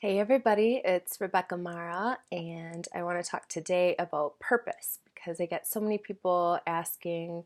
Hey everybody, it's Rebecca Mara, and I want to talk today about purpose because I get so many people asking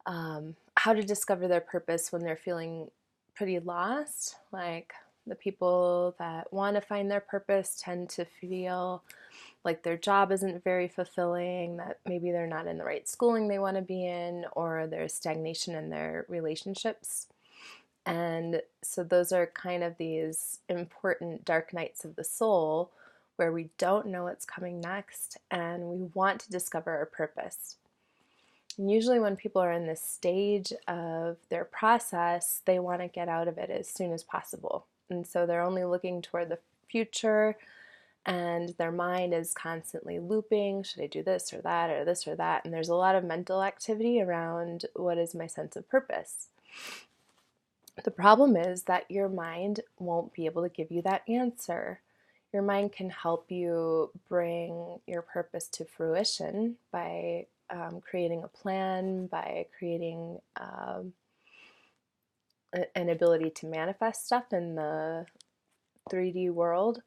how to discover their purpose when they're feeling pretty lost. Like the people that want to find their purpose tend to feel like their job isn't very fulfilling, that maybe they're not in the right schooling they want to be in, or there's stagnation in their relationships. And so those are kind of these important dark nights of the soul where we don't know what's coming next and we want to discover our purpose. And usually, when people are in this stage of their process, they want to get out of it as soon as possible. And so they're only looking toward the future, and their mind is constantly looping, should I do this or that or this or that? And there's a lot of mental activity around what is my sense of purpose. The problem is that your mind won't be able to give you that answer. Your mind can help you bring your purpose to fruition by creating a plan, by creating an ability to manifest stuff in the 3D world.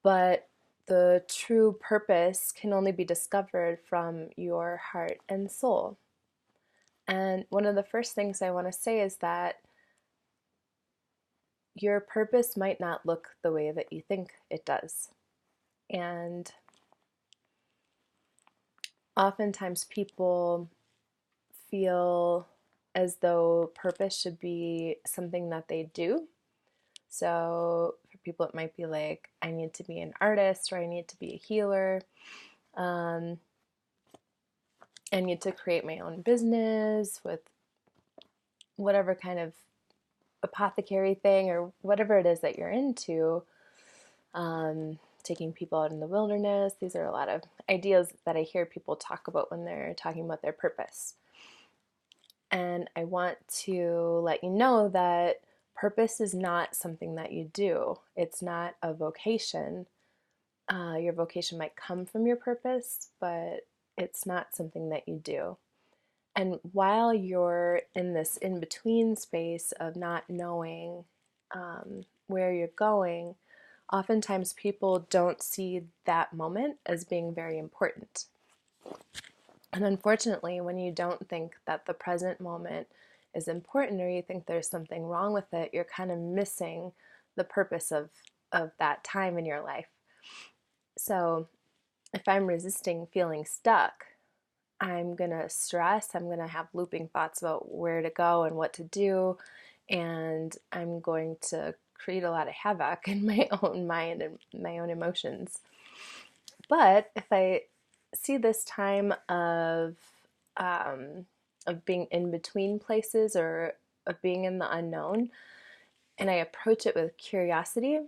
But the true purpose can only be discovered from your heart and soul. And one of the first things I want to say is that your purpose might not look the way that you think it does. And oftentimes people feel as though purpose should be something that they do. So for people, it might be like, I need to be an artist, or I need to be a healer. Um, I need to create my own business with whatever kind of apothecary thing or whatever it is that you're into. Taking people out in the wilderness. These are a lot of ideas that I hear people talk about when they're talking about their purpose. And I want to let you know that purpose is not something that you do. It's not a vocation. Your vocation might come from your purpose, but it's not something that you do. And while you're in this in between space of not knowing where you're going, oftentimes people don't see that moment as being very important. And unfortunately, when you don't think that the present moment is important, or you think there's something wrong with it, you're kind of missing the purpose of that time in your life. So if I'm resisting feeling stuck, I'm going to stress, I'm going to have looping thoughts about where to go and what to do, and I'm going to create a lot of havoc in my own mind and my own emotions. But if I see this time um, of being in between places or of being in the unknown, and I approach it with curiosity,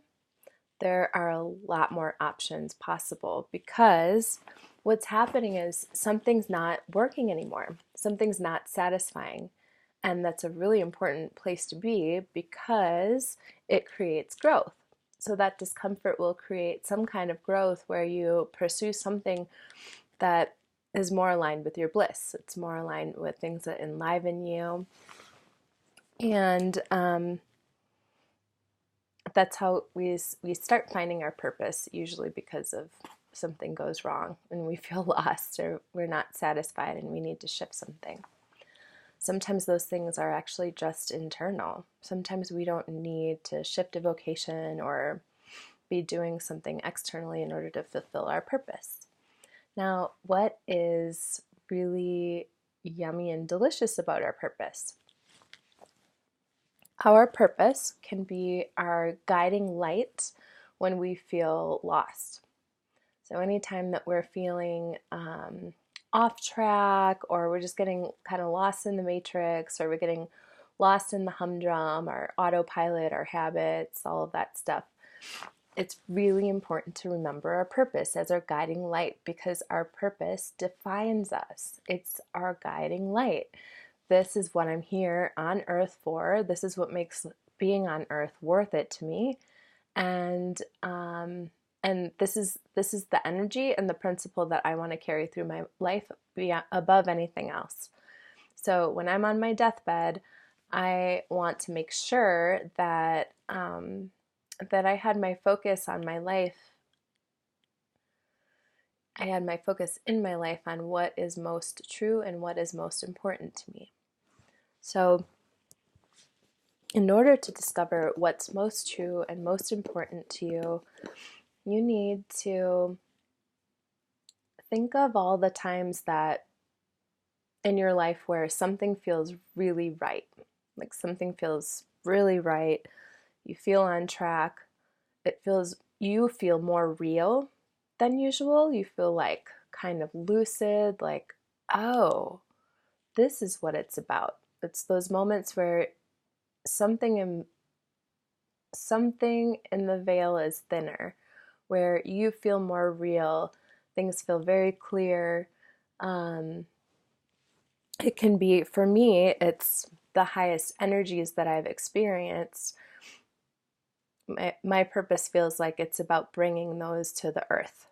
there are a lot more options possible, because what's happening is something's not working anymore. Something's not satisfying. And that's a really important place to be because it creates growth. So that discomfort will create some kind of growth where you pursue something that is more aligned with your bliss. It's more aligned with things that enliven you. And that's how we start finding our purpose, usually because of something goes wrong and we feel lost or we're not satisfied and we need to shift something. Sometimes those things are actually just internal. Sometimes we don't need to shift a vocation or be doing something externally in order to fulfill our purpose. Now, what is really yummy and delicious about our purpose? Our purpose can be our guiding light when we feel lost. So anytime that we're feeling off track, or we're just getting kind of lost in the matrix, or we're getting lost in the humdrum, our autopilot, our habits, all of that stuff, it's really important to remember our purpose as our guiding light, because our purpose defines us. It's our guiding light. This is what I'm here on earth for. This is what makes being on earth worth it to me. And this is the energy and the principle that I want to carry through my life above anything else. So when I'm on my deathbed, I want to make sure that that I had my focus on my life. I had my focus in my life on what is most true and what is most important to me. So, in order to discover what's most true and most important to you, you need to think of all the times that in your life where something feels really right. Like something feels really right. You feel on track. You feel more real than usual. You feel like kind of lucid, like, oh, this is what it's about. It's those moments where something in something in the veil is thinner, where you feel more real. Things feel very clear. Um, it can be, for me, it's the highest energies that I've experienced. My purpose feels like it's about bringing those to the earth.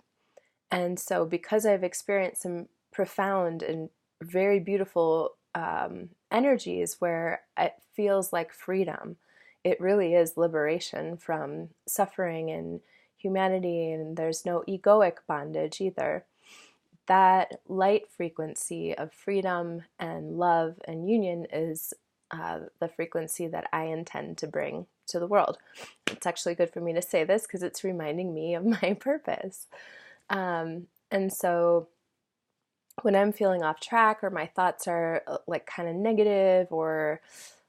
And so, because I've experienced some profound and very beautiful energies where it feels like freedom, it really is liberation from suffering and humanity, and there's no egoic bondage either. That light frequency of freedom and love and union is the frequency that I intend to bring to the world. It's actually good for me to say this because it's reminding me of my purpose. And so when I'm feeling off track or my thoughts are like kind of negative or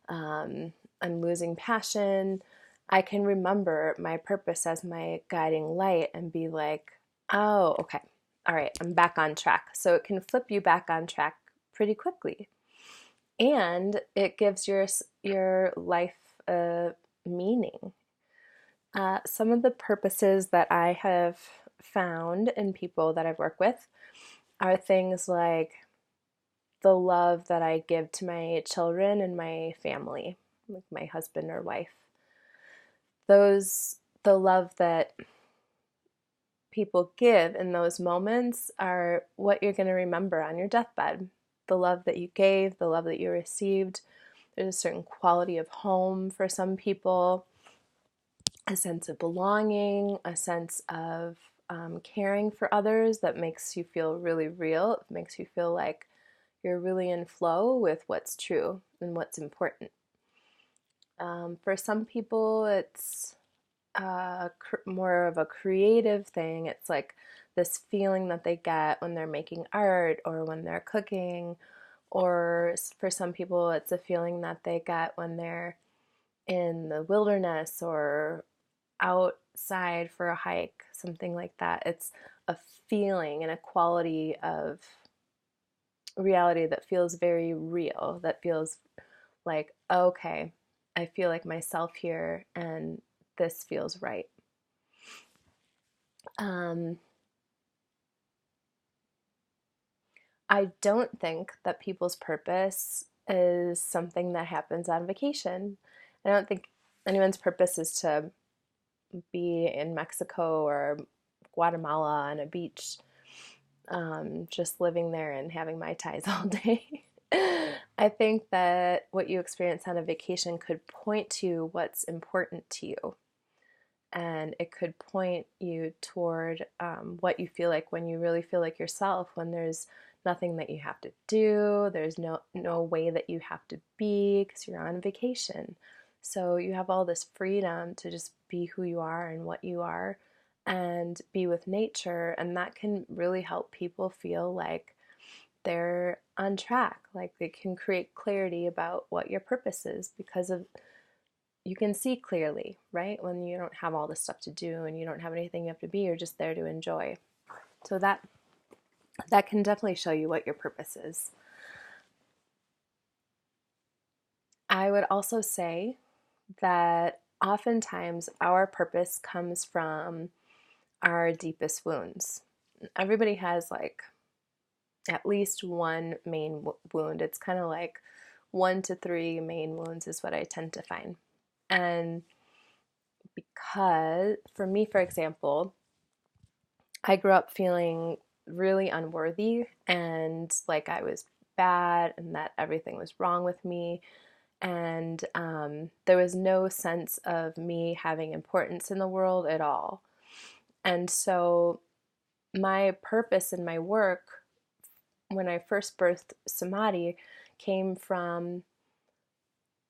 I'm losing passion, I can remember my purpose as my guiding light and be like, oh, okay, all right, I'm back on track. So it can flip you back on track pretty quickly. And it gives your life a meaning. Some of the purposes that I have found in people that I've worked with are things like the love that I give to my children and my family, like my husband or wife. The love that people give in those moments are what you're going to remember on your deathbed. The love that you gave, the love that you received. There's a certain quality of home for some people, a sense of belonging, a sense of caring for others that makes you feel really real. It makes you feel like you're really in flow with what's true and what's important. For some people, it's more of a creative thing. It's like this feeling that they get when they're making art or when they're cooking, or for some people, it's a feeling that they get when they're in the wilderness or outside for a hike, something like that. It's a feeling and a quality of reality that feels very real, that feels like, okay, I feel like myself here and this feels right. Um, I don't think that people's purpose is something that happens on vacation. I don't think anyone's purpose is to be in Mexico or Guatemala on a beach, just living there and having Mai Tais all day. I think that what you experience on a vacation could point to what's important to you. And it could point you toward what you feel like when you really feel like yourself, when there's nothing that you have to do, there's no way that you have to be because you're on vacation. So you have all this freedom to just be who you are and what you are and be with nature, and that can really help people feel like they're on track, like they can create clarity about what your purpose is because of you can see clearly, right? When you don't have all this stuff to do and you don't have anything you have to be, you're just there to enjoy. So that can definitely show you what your purpose is. I would also say that oftentimes our purpose comes from our deepest wounds. Everybody has like at least one main wound. It's kind of like 1 to 3 main wounds is what I tend to find. And because for me, for example, I grew up feeling really unworthy and like I was bad and that everything was wrong with me. And there was no sense of me having importance in the world at all. And so my purpose in my work when I first birthed Somadi came from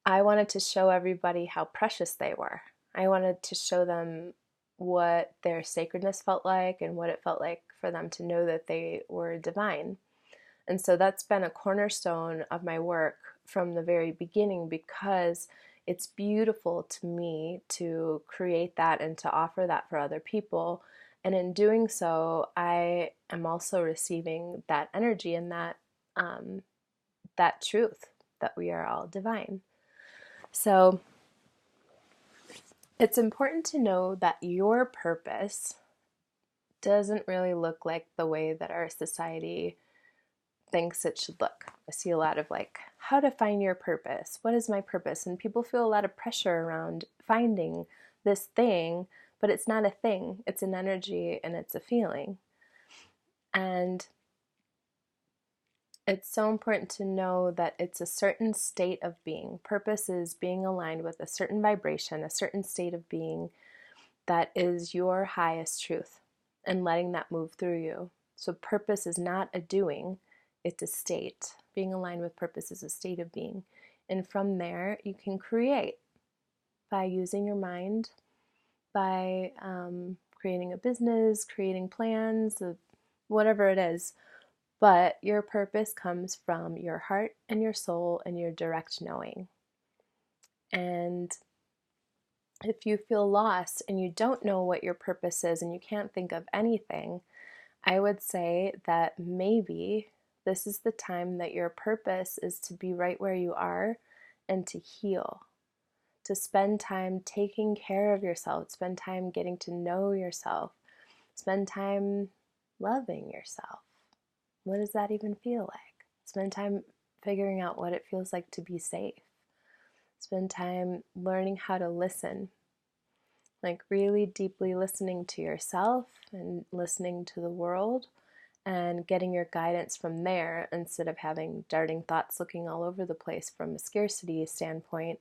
I wanted to show everybody how precious they were. I wanted to show them what their sacredness felt like and what it felt like for them to know that they were divine. And so that's been a cornerstone of my work from the very beginning, because it's beautiful to me to create that and to offer that for other people. And in doing so, I am also receiving that energy and that truth that we are all divine. So it's important to know that your purpose doesn't really look like the way that our society thinks it should look. I see a lot of like, how to find your purpose. What is my purpose? And people feel a lot of pressure around finding this thing, but it's not a thing. It's an energy and it's a feeling. And it's so important to know that it's a certain state of being. Purpose is being aligned with a certain vibration, a certain state of being that is your highest truth, and letting that move through you. So purpose is not a doing, it's a state. Being aligned with purpose is a state of being. And from there, you can create by using your mind, by creating a business, creating plans, whatever it is. But your purpose comes from your heart and your soul and your direct knowing. And if you feel lost and you don't know what your purpose is and you can't think of anything, I would say that maybe this is the time that your purpose is to be right where you are and to heal, to spend time taking care of yourself, spend time getting to know yourself, spend time loving yourself. What does that even feel like? Spend time figuring out what it feels like to be safe. Spend time learning how to listen, like really deeply listening to yourself and listening to the world and getting your guidance from there instead of having darting thoughts looking all over the place from a scarcity standpoint.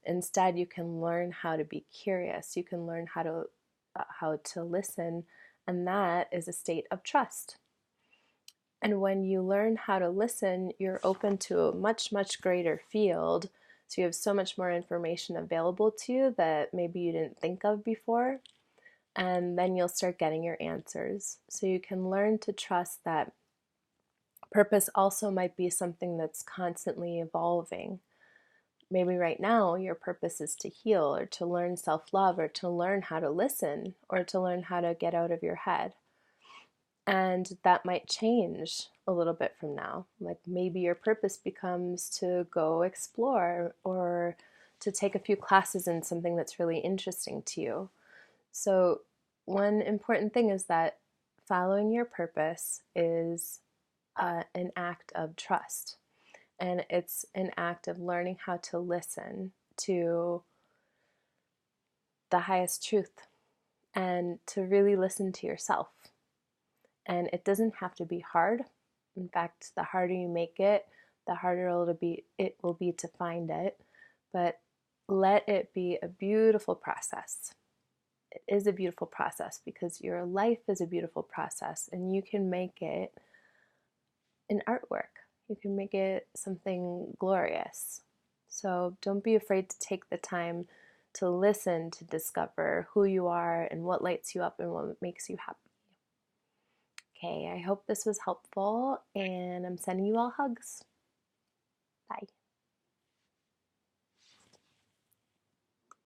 Instead, you can learn how to be curious. You can learn how to listen, and that is a state of trust. And when you learn how to listen, you're open to a much, much greater field. So you have so much more information available to you that maybe you didn't think of before. And then you'll start getting your answers. So you can learn to trust that purpose also might be something that's constantly evolving. Maybe right now your purpose is to heal or to learn self-love or to learn how to listen or to learn how to get out of your head. And that might change a little bit from now. Like maybe your purpose becomes to go explore or to take a few classes in something that's really interesting to you. So one important thing is that following your purpose is an act of trust. And it's an act of learning how to listen to the highest truth and to really listen to yourself. And it doesn't have to be hard. In fact, the harder you make it, the harder it will be to find it. But let it be a beautiful process. It is a beautiful process because your life is a beautiful process, and you can make it an artwork. You can make it something glorious. So don't be afraid to take the time to listen, to discover who you are and what lights you up and what makes you happy. Okay, I hope this was helpful, and I'm sending you all hugs. Bye.